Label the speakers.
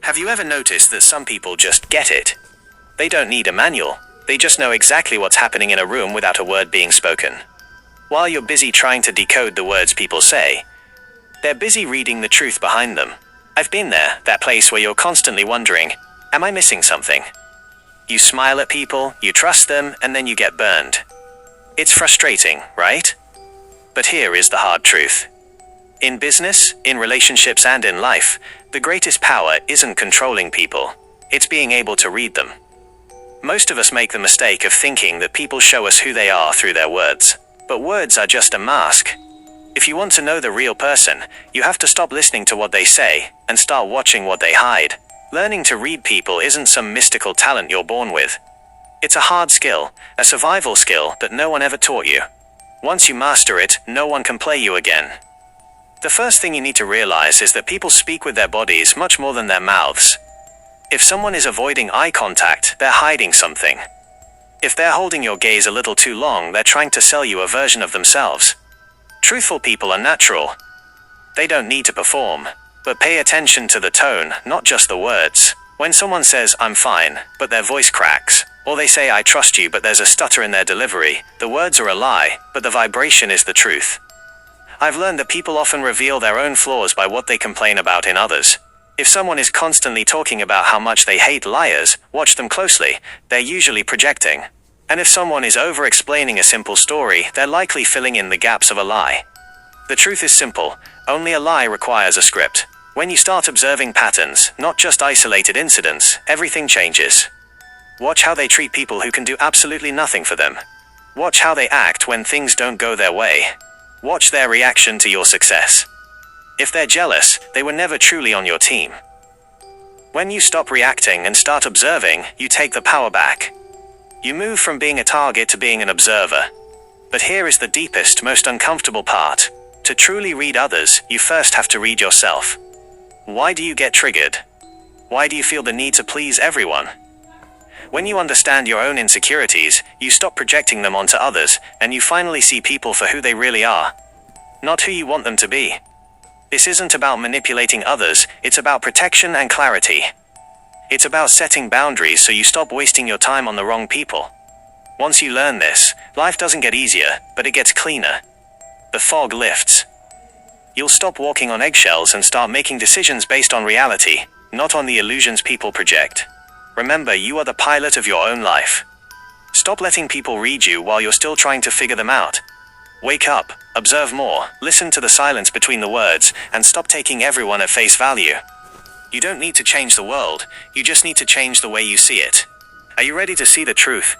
Speaker 1: Have you ever noticed that some people just get it? They don't need a manual. They just know exactly what's happening in a room without a word being spoken. While you're busy trying to decode the words people say, they're busy reading the truth behind them. I've been there, that place where you're constantly wondering, am I missing something? You smile at people, you trust them, and then you get burned. It's frustrating, right? But here is the hard truth. In business, in relationships, and in life, the greatest power isn't controlling people. It's being able to read them. Most of us make the mistake of thinking that people show us who they are through their words. But words are just a mask. If you want to know the real person, you have to stop listening to what they say and start watching what they hide. Learning to read people isn't some mystical talent you're born with. It's a hard skill, a survival skill that no one ever taught you. Once you master it, no one can play you again. The first thing you need to realize is that people speak with their bodies much more than their mouths. If someone is avoiding eye contact, they're hiding something. If they're holding your gaze a little too long, they're trying to sell you a version of themselves. Truthful people are natural. They don't need to perform. But pay attention to the tone, not just the words. When someone says, "I'm fine," but their voice cracks, or they say, "I trust you," but there's a stutter in their delivery, the words are a lie, but the vibration is the truth. I've learned that people often reveal their own flaws by what they complain about in others. If someone is constantly talking about how much they hate liars, watch them closely, they're usually projecting. And if someone is over-explaining a simple story, they're likely filling in the gaps of a lie. The truth is simple, only a lie requires a script. When you start observing patterns, not just isolated incidents, everything changes. Watch how they treat people who can do absolutely nothing for them. Watch how they act when things don't go their way. Watch their reaction to your success. If they're jealous, they were never truly on your team. When you stop reacting and start observing, you take the power back. You move from being a target to being an observer. But here is the deepest, most uncomfortable part. To truly read others, you first have to read yourself. Why do you get triggered? Why do you feel the need to please everyone? When you understand your own insecurities, you stop projecting them onto others, and you finally see people for who they really are. Not who you want them to be. This isn't about manipulating others, it's about protection and clarity. It's about setting boundaries so you stop wasting your time on the wrong people. Once you learn this, life doesn't get easier, but it gets cleaner. The fog lifts. You'll stop walking on eggshells and start making decisions based on reality, not on the illusions people project. Remember, you are the pilot of your own life. Stop letting people read you while you're still trying to figure them out. Wake up, observe more, listen to the silence between the words, and stop taking everyone at face value. You don't need to change the world, you just need to change the way you see it. Are you ready to see the truth?